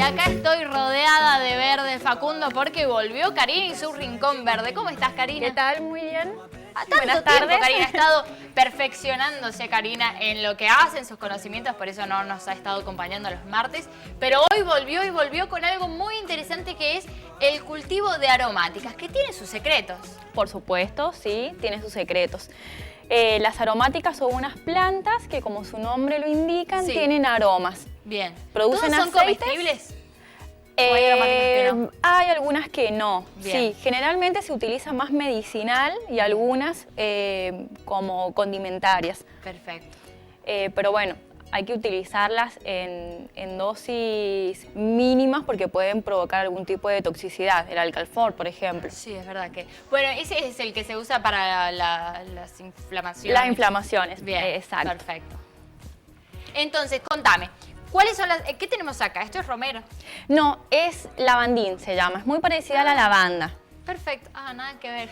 acá estoy rodeada de verde, Facundo, porque volvió Karina y su rincón verde. ¿Cómo estás, Karina? ¿Qué tal? Muy bien. Buenas tardes. Karina ha estado perfeccionándose, Karina, en lo que hace, en sus conocimientos, por eso no nos ha estado acompañando los martes. Pero hoy volvió con algo muy interesante que es el cultivo de aromáticas, que tiene sus secretos. Por supuesto, sí, tiene sus secretos. Las aromáticas son unas plantas que, como su nombre lo indican, Sí. tienen aromas. Bien. Producen ¿Todas son aceites. comestibles? ¿O hay aromáticas que no? Hay algunas que no. Bien. Sí, generalmente se utiliza más medicinal y algunas como condimentarias. Perfecto. Pero bueno, hay que utilizarlas en dosis mínimas porque pueden provocar algún tipo de toxicidad. El alcalfor, por ejemplo. Sí, es verdad que... Bueno, ese es el que se usa para las inflamaciones. Las inflamaciones. Bien, Exacto. perfecto. Entonces, contame, ¿cuáles son las... ¿Qué tenemos acá? Esto es romero. No, es lavandín, se llama. Es muy parecida a la lavanda. Perfecto. Ah, nada que ver.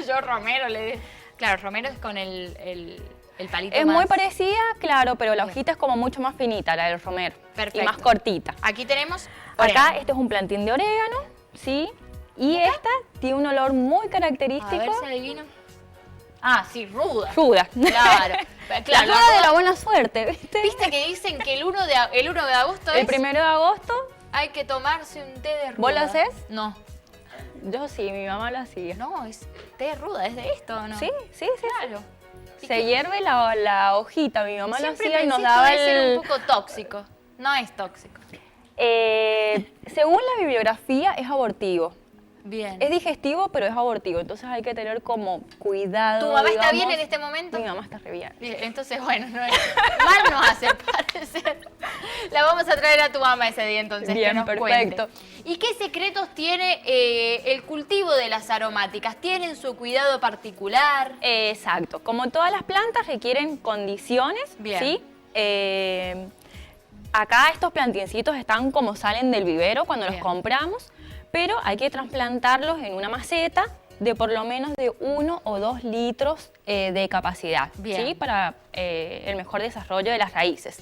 Yo romero le... Claro, romero es con el palito Es más... muy parecida, claro, pero la Bien. hojita es como mucho más finita, la del romero. Perfecto. Y más cortita. Aquí tenemos... Acá orégano. este es un plantín de orégano, ¿sí? Y esta tiene un olor muy A característico. ver si adivino. Ah, sí, ruda. Ruda. Claro. La Claro, ruda de la buena suerte, ¿viste? Viste que dicen que el 1 de agosto El es... 1 de agosto, Hay que tomarse un té de ruda. ¿vos lo hacés? No. yo sí, mi mamá lo hacía. No, es té ruda, ¿es de esto o no? Sí, sí, sí. Claro. ¿Y Se qué? hierve la hojita, mi mamá lo Siempre hacía y nos pensé esto daba debe ser el... un poco tóxico. No es tóxico. Según la bibliografía es abortivo. Bien. Es digestivo, pero es abortivo, entonces hay que tener como cuidado. ¿Tu mamá está digamos. bien en este momento? Mi mamá está re bien. Bien, entonces, bueno, no es... mal nos hace parecer. La vamos a traer a tu mamá ese día, entonces, Bien, que nos perfecto. cuente. ¿Y qué secretos tiene el cultivo de las aromáticas? ¿Tienen su cuidado particular? Exacto. Como todas las plantas requieren condiciones, Bien. ¿sí? Acá estos plantincitos están como salen del vivero cuando Bien. los compramos, pero hay que trasplantarlos en una maceta de por lo menos de 1 o 2 litros de capacidad, Bien. ¿sí? Para el mejor desarrollo de las raíces.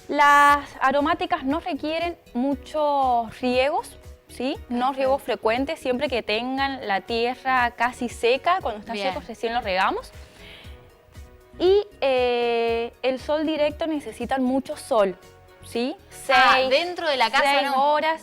Las aromáticas no requieren muchos riegos, ¿sí? No riegos frecuentes, siempre que tengan la tierra casi seca, cuando está Bien. seco recién lo regamos. Y el sol directo necesitan mucho sol, ¿sí? dentro de la casa 6 no. horas,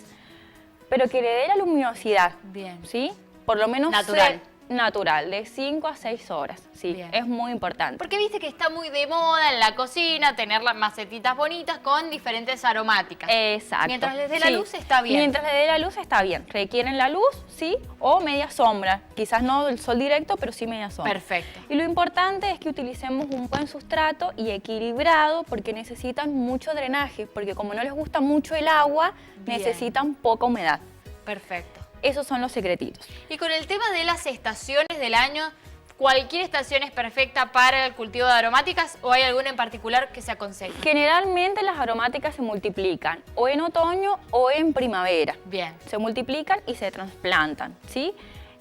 pero que le dé la luminosidad, Bien. ¿sí? Por lo menos Natural. natural, de 5 a 6 horas, sí, Bien. es muy importante. Porque viste que está muy de moda en la cocina tener las macetitas bonitas con diferentes aromáticas. Exacto. Mientras les dé la sí. luz está bien. Mientras le dé la luz está bien. Requieren la luz, sí, o media sombra. Quizás no el sol directo, pero sí media sombra. Perfecto. Y lo importante es que utilicemos un buen sustrato y equilibrado porque necesitan mucho drenaje, porque como no les gusta mucho el agua, Bien. necesitan poca humedad. Perfecto. Esos son los secretitos. Y con el tema de las estaciones del año, ¿cualquier estación es perfecta para el cultivo de aromáticas o hay alguna en particular que se aconseje? Generalmente las aromáticas se multiplican o en otoño o en primavera. Bien. Se multiplican y se trasplantan, ¿sí?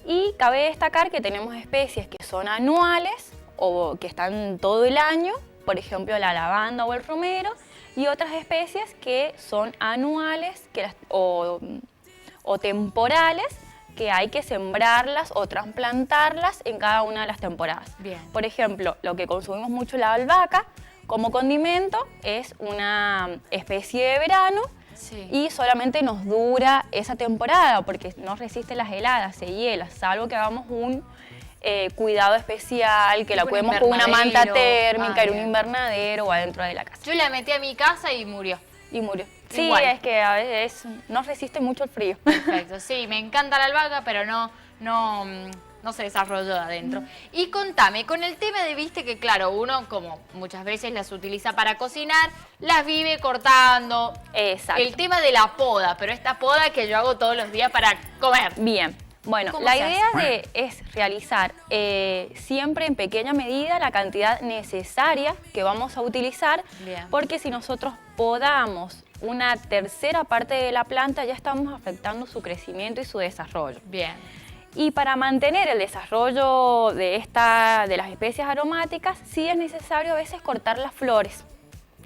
Y cabe destacar que tenemos especies que son anuales o que están todo el año, por ejemplo la lavanda o el romero, y otras especies que son anuales o temporales, que hay que sembrarlas o trasplantarlas en cada una de las temporadas. Bien. Por ejemplo, lo que consumimos mucho la albahaca como condimento es una especie de verano Sí. y solamente nos dura esa temporada porque no resiste las heladas, se hiela, salvo que hagamos un cuidado especial, que la Un cuidemos con una manta invernadero. térmica en un Bien. invernadero o adentro de la casa. Yo la metí a mi casa y murió. Y murió. Sí, Igual. es que a veces no resiste mucho el frío. Perfecto. Sí, me encanta la albahaca, pero no se desarrolló adentro. Y contame, con el tema de, viste que claro, uno como muchas veces las utiliza para cocinar, las vive cortando. Exacto. El tema de la poda, pero esta poda que yo hago todos los días para comer. Bien. Bueno, ¿Cómo la se idea hace? es realizar siempre en pequeña medida la cantidad necesaria que vamos a utilizar, Bien. porque si nosotros podamos una tercera parte de la planta ya estamos afectando su crecimiento y su desarrollo. Bien. Y para mantener el desarrollo de las especies aromáticas, sí es necesario a veces cortar las flores,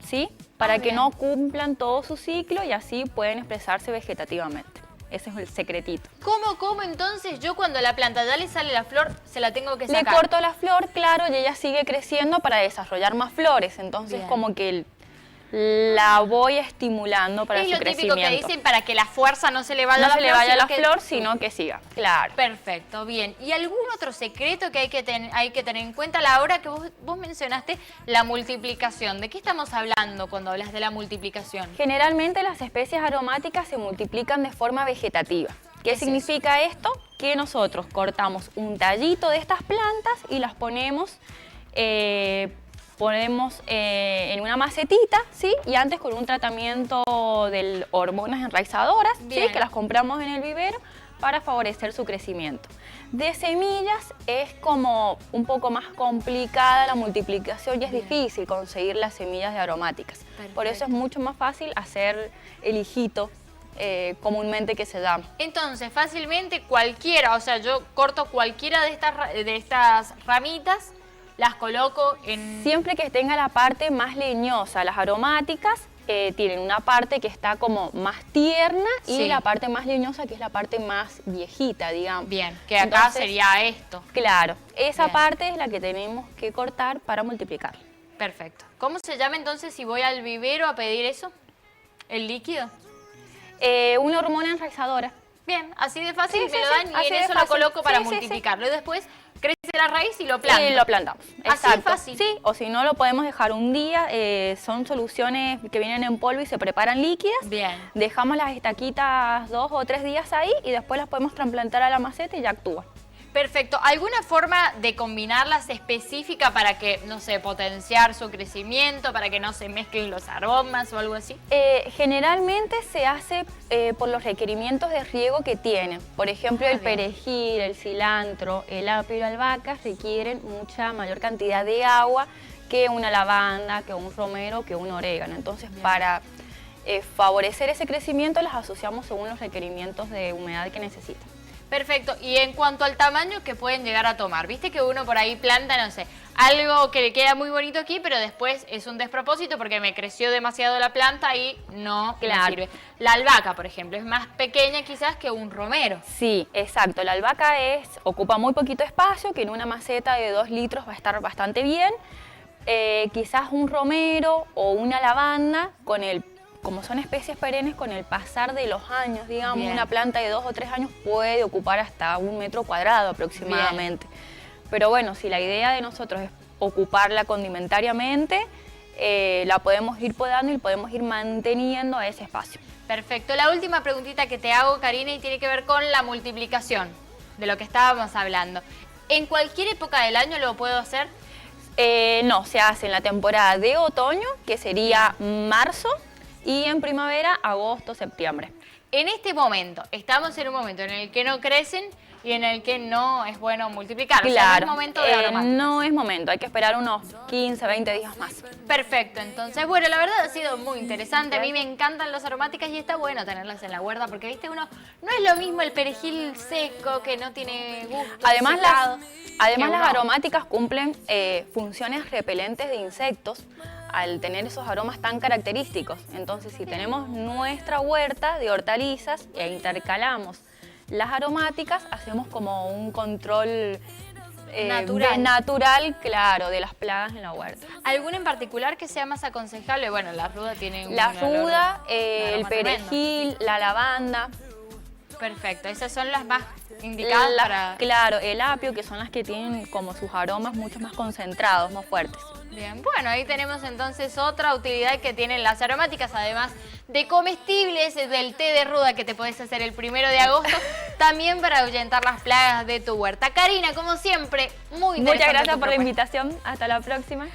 ¿sí? para que bien. no cumplan todo su ciclo y así pueden expresarse vegetativamente. Ese es el secretito. ¿Cómo entonces yo cuando la planta ya le sale la flor, se la tengo que Le sacar? corto la flor, claro, y ella sigue creciendo para desarrollar más flores. Entonces Bien. como que la voy estimulando para Es su lo típico crecimiento. que dicen para que la fuerza no se le vaya No a la se le flor, vaya sino la que- flor, sino que siga. Claro. Perfecto, bien. ¿Y algún otro secreto que hay que tener en cuenta a la hora que vos mencionaste la multiplicación? ¿De qué estamos hablando cuando hablas de la multiplicación? Generalmente las especies aromáticas se multiplican de forma vegetativa. ¿Qué es significa esto? Que nosotros cortamos un tallito de estas plantas y las ponemos en una macetita, ¿sí? Y antes con un tratamiento de hormonas enraizadoras, ¿sí? Bien. Que las compramos en el vivero para favorecer su crecimiento. De semillas es como un poco más complicada la multiplicación y es Bien. difícil conseguir las semillas de aromáticas. Por eso Perfecto. es mucho más fácil hacer el hijito comúnmente que se llama. Entonces, fácilmente cualquiera, o sea, yo corto cualquiera de estas ramitas, las coloco en... Siempre que tenga la parte más leñosa, las aromáticas tienen una parte que está como más tierna y Sí. la parte más leñosa que es la parte más viejita, digamos. Bien, que acá Entonces, sería esto. Claro, esa Bien. parte es la que tenemos que cortar para multiplicar. Perfecto. ¿Cómo se llama entonces si voy al vivero a pedir eso? ¿El líquido? Una hormona enraizadora. Bien, así de fácil Sí, me sí, lo sí, dan y así en de eso lo fácil. coloco para Sí, sí, sí. multiplicarlo. Y después crece la raíz y lo planto. Y lo plantamos. Así de Exacto. fácil. Sí, o si no lo podemos dejar un día. Son soluciones que vienen en polvo y se preparan líquidas. Bien. Dejamos las estaquitas 2 o 3 días ahí y después las podemos trasplantar a la maceta y ya actúa. Perfecto. ¿Alguna forma de combinarlas específica para que, no sé, potenciar su crecimiento, para que no se mezclen los aromas o algo así? Generalmente se hace por los requerimientos de riego que tienen. Por ejemplo, el bien. perejil, el cilantro, el apio y la albahaca requieren mucha mayor cantidad de agua que una lavanda, que un romero, que un orégano. Entonces, para favorecer ese crecimiento, las asociamos según los requerimientos de humedad que necesitan. Perfecto. Y en cuanto al tamaño que pueden llegar a tomar, viste que uno por ahí planta, no sé, algo que le queda muy bonito aquí, pero después es un despropósito porque me creció demasiado la planta y no me Claro. sirve. La albahaca, por ejemplo, es más pequeña quizás que un romero. Sí, exacto. La albahaca ocupa muy poquito espacio, que en una maceta de 2 litros va a estar bastante bien. Quizás un romero o una lavanda, como son especies perennes, con el pasar de los años, digamos, Bien. una planta de 2 o 3 años puede ocupar hasta 1 metro cuadrado aproximadamente. Pero bueno, si la idea de nosotros es ocuparla condimentariamente, la podemos ir podando y podemos ir manteniendo a ese espacio. Perfecto. La última preguntita que te hago, Karina, y tiene que ver con la multiplicación, de lo que estábamos hablando. ¿En cualquier época del año lo puedo hacer? No, se hace en la temporada de otoño, que sería marzo, y en primavera, agosto, septiembre. En este momento, estamos en un momento en el que no crecen y en el que no es bueno multiplicar. O sea, Claro, no es momento de aromar. no es momento, hay que esperar unos 15, 20 días más. Perfecto, entonces, bueno, la verdad ha sido muy interesante. A mí me encantan las aromáticas y está bueno tenerlas en la huerta porque, viste, uno no es lo mismo el perejil seco que no tiene gusto. Además, secado, que las uno- aromáticas cumplen funciones repelentes de insectos al tener esos aromas tan característicos. Entonces, si tenemos nuestra huerta de hortalizas e intercalamos las aromáticas, hacemos como un control natural, claro, de las plagas en la huerta. ¿Alguna en particular que sea más aconsejable? Bueno, la ruda tiene un La olor, ruda, un el aroma tremendo. perejil, la lavanda. Perfecto, esas son las más indicadas para... Claro, el apio, que son las que tienen como sus aromas mucho más concentrados, más fuertes. Bien, bueno, ahí tenemos entonces otra utilidad que tienen las aromáticas, además de comestibles, del té de ruda que te podés hacer el 1 de agosto, también para ahuyentar las plagas de tu huerta. Karina, como siempre, muy interesante. Muchas gracias tu por la propuesta. invitación. Hasta la próxima.